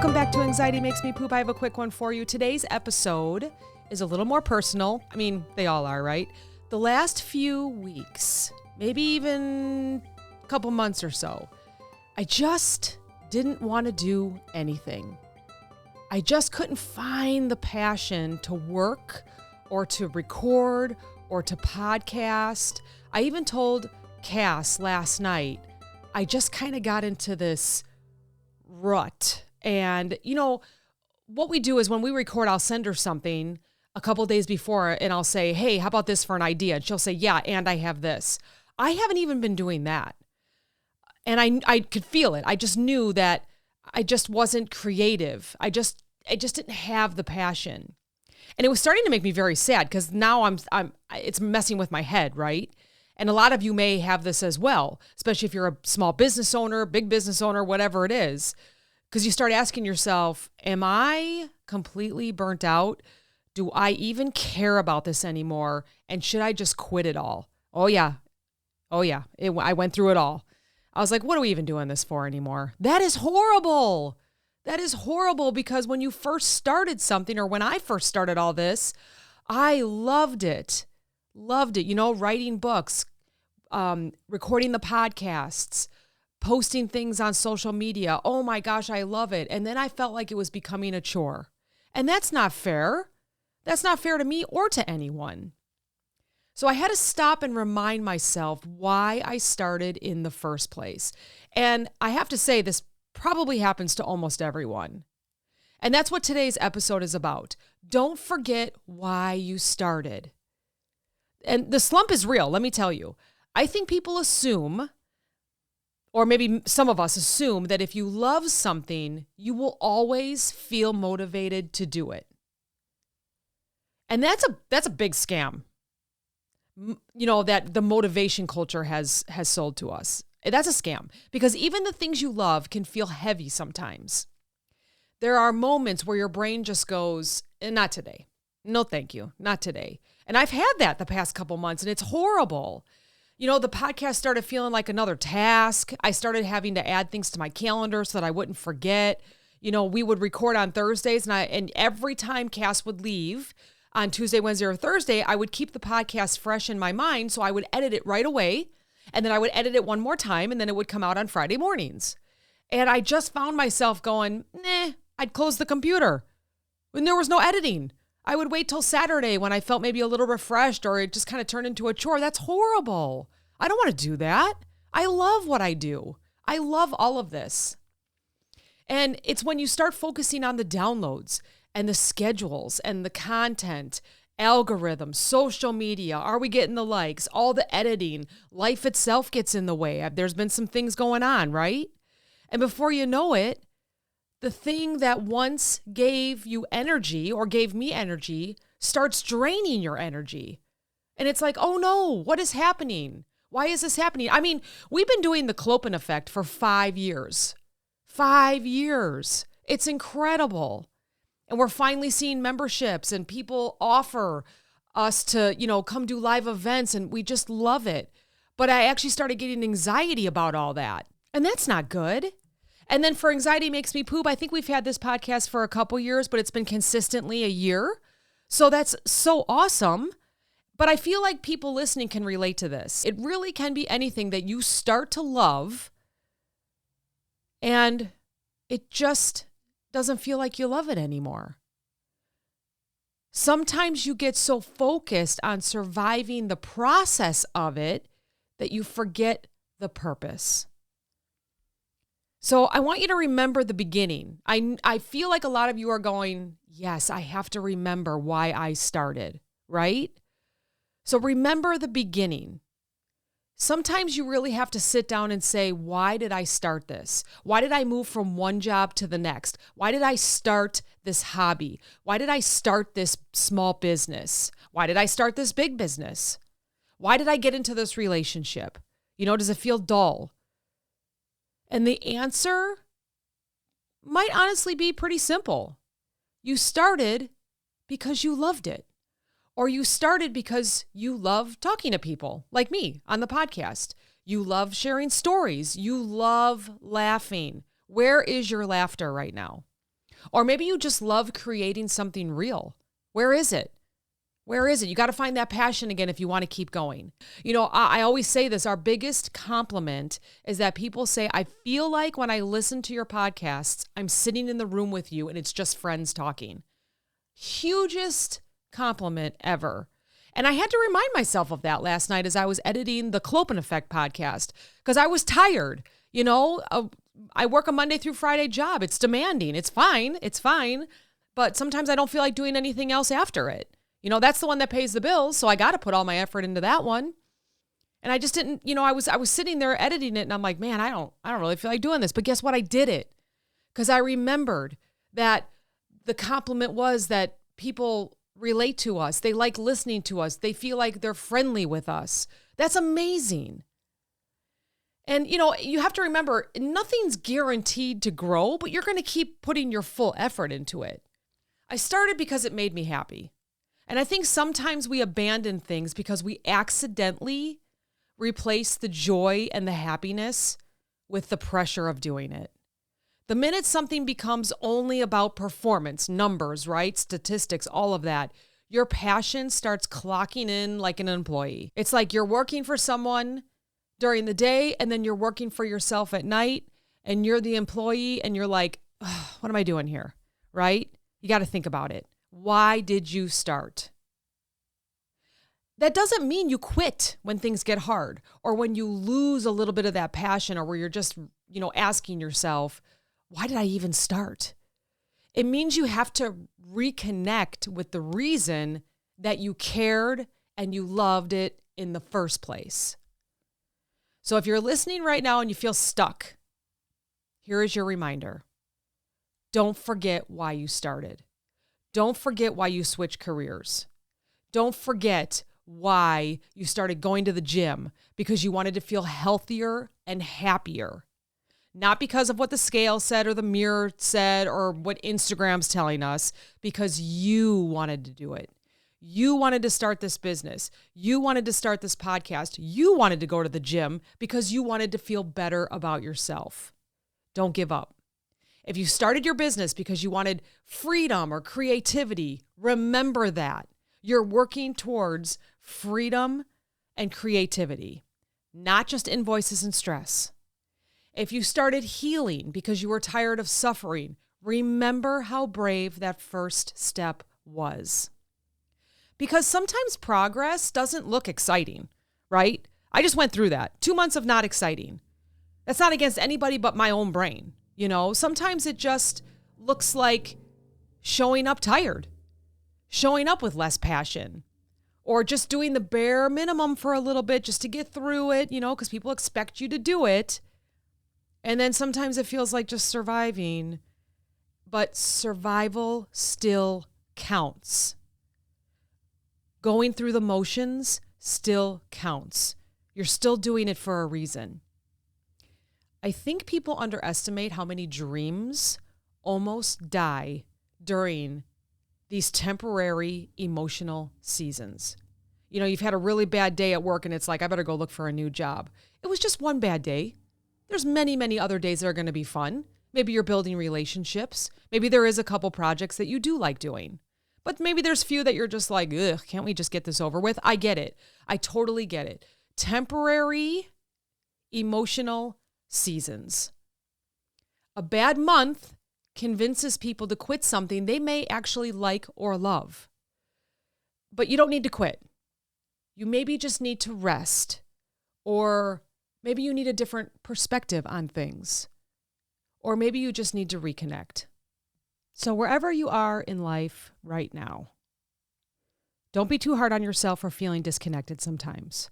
Welcome back to Anxiety Makes Me Poop. I have a quick one for you. Today's episode is a little more personal. I mean, they all are, right? The last few weeks, maybe even a couple months or so, I just didn't want to do anything. I just couldn't find the passion to work or to record or to podcast. I even told Cass last night, I just kind of got into this rut. And, you know, what we do is when we record, I'll send her something a couple days before and I'll say, hey, how about this for an idea? And she'll say, yeah, and I have this. I haven't even been doing that. And I could feel it. I just knew that I just wasn't creative. I just didn't have the passion. And it was starting to make me very sad because now it's messing with my head, right? And a lot of you may have this as well, especially if you're a small business owner, big business owner, whatever it is. Because you start asking yourself, am I completely burnt out? Do I even care about this anymore? And should I just quit it all? Oh yeah. I went through it all. I was like, what are we even doing this for anymore? That is horrible. That is horrible because when you first started something, or when I first started all this, I loved it. You know, writing books, recording the podcasts, posting things on social media. Oh my gosh, I love it. And then I felt like it was becoming a chore. And that's not fair. That's not fair to me or to anyone. So I had to stop and remind myself why I started in the first place. And I have to say, this probably happens to almost everyone. And that's what today's episode is about. Don't forget why you started. And the slump is real, let me tell you. I think people assume, or maybe some of us assume, that if you love something, you will always feel motivated to do it. And that's a big scam. You know, that the motivation culture has sold to us. That's a scam because even the things you love can feel heavy sometimes. There are moments where your brain just goes, not today. No, thank you. Not today. And I've had that the past couple months and it's horrible. You know, the podcast started feeling like another task. I started having to add things to my calendar so that I wouldn't forget. You know, we would record on Thursdays and every time Cass would leave on Tuesday, Wednesday, or Thursday, I would keep the podcast fresh in my mind. So I would edit it right away. And then I would edit it one more time and then it would come out on Friday mornings. And I just found myself going, I'd close the computer when there was no editing. I would wait till Saturday when I felt maybe a little refreshed or it just kind of turned into a chore. That's horrible. I don't want to do that. I love what I do. I love all of this. And it's when you start focusing on the downloads and the schedules and the content, algorithms, social media, are we getting the likes, all the editing, life itself gets in the way. There's been some things going on, right? And before you know it, the thing that once gave you energy or gave me energy starts draining your energy. And it's like, oh no, what is happening? Why is this happening? I mean, we've been doing the Clopen effect for 5 years. 5 years. It's incredible. And we're finally seeing memberships and people offer us to, you know, come do live events and we just love it. But I actually started getting anxiety about all that. And that's not good. And then for Anxiety Makes Me Poop, I think we've had this podcast for a couple years, but it's been consistently a year. So that's so awesome. But I feel like people listening can relate to this. It really can be anything that you start to love and it just doesn't feel like you love it anymore. Sometimes you get so focused on surviving the process of it that you forget the purpose. So I want you to remember the beginning. I feel like a lot of you are going, yes, I have to remember why I started, right? So remember the beginning. Sometimes you really have to sit down and say, why did I start this? Why did I move from one job to the next? Why did I start this hobby? Why did I start this small business? Why did I start this big business? Why did I get into this relationship? You know, does it feel dull? And the answer might honestly be pretty simple. You started because you loved it. Or you started because you love talking to people like me on the podcast. You love sharing stories. You love laughing. Where is your laughter right now? Or maybe you just love creating something real. Where is it? Where is it? You got to find that passion again if you want to keep going. I always say this, our biggest compliment is that people say, I feel like when I listen to your podcasts, I'm sitting in the room with you and it's just friends talking. Hugest compliment ever. And I had to remind myself of that last night as I was editing the Clopen Effect podcast because I was tired. I work a Monday through Friday job. It's demanding. It's fine. But sometimes I don't feel like doing anything else after it. That's the one that pays the bills. So I got to put all my effort into that one. And I just didn't, I was sitting there editing it and I'm like, man, I don't really feel like doing this. But guess what? I did it because I remembered that the compliment was that people relate to us. They like listening to us. They feel like they're friendly with us. That's amazing. And, you have to remember nothing's guaranteed to grow, but you're going to keep putting your full effort into it. I started because it made me happy. And I think sometimes we abandon things because we accidentally replace the joy and the happiness with the pressure of doing it. The minute something becomes only about performance, numbers, right? Statistics, all of that, your passion starts clocking in like an employee. It's like you're working for someone during the day and then you're working for yourself at night and you're the employee and you're like, what am I doing here? Right? You got to think about it. Why did you start? That doesn't mean you quit when things get hard or when you lose a little bit of that passion or where you're just, asking yourself, why did I even start? It means you have to reconnect with the reason that you cared and you loved it in the first place. So if you're listening right now and you feel stuck, here is your reminder. Don't forget why you started. Don't forget why you switched careers. Don't forget why you started going to the gym because you wanted to feel healthier and happier. Not because of what the scale said or the mirror said or what Instagram's telling us, because you wanted to do it. You wanted to start this business. You wanted to start this podcast. You wanted to go to the gym because you wanted to feel better about yourself. Don't give up. If you started your business because you wanted freedom or creativity, remember that. You're working towards freedom and creativity, not just invoices and stress. If you started healing because you were tired of suffering, remember how brave that first step was. Because sometimes progress doesn't look exciting, right? I just went through that. 2 months of not exciting. That's not against anybody but my own brain. Sometimes it just looks like showing up tired, showing up with less passion, or just doing the bare minimum for a little bit just to get through it, because people expect you to do it. And then sometimes it feels like just surviving, but survival still counts. Going through the motions still counts. You're still doing it for a reason. I think people underestimate how many dreams almost die during these temporary emotional seasons. You've had a really bad day at work and it's like, I better go look for a new job. It was just one bad day. There's many, many other days that are going to be fun. Maybe you're building relationships. Maybe there is a couple projects that you do like doing. But maybe there's few that you're just like, ugh, can't we just get this over with? I get it. I totally get it. Temporary emotional seasons. A bad month convinces people to quit something they may actually like or love. But you don't need to quit. You maybe just need to rest, or maybe you need a different perspective on things, or maybe you just need to reconnect. So wherever you are in life right now, don't be too hard on yourself for feeling disconnected sometimes.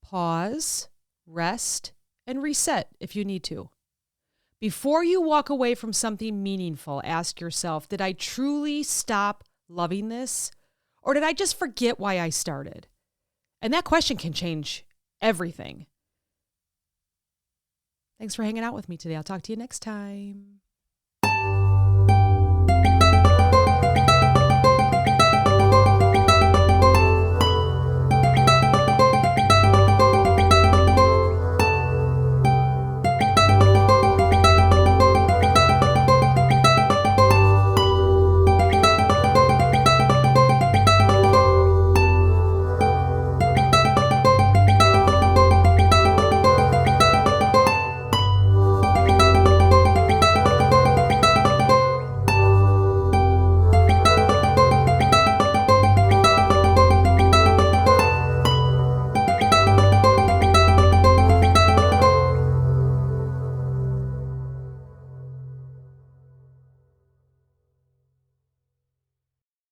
Pause, rest, and reset if you need to. Before you walk away from something meaningful, ask yourself, did I truly stop loving this? Or did I just forget why I started? And that question can change everything. Thanks for hanging out with me today. I'll talk to you next time.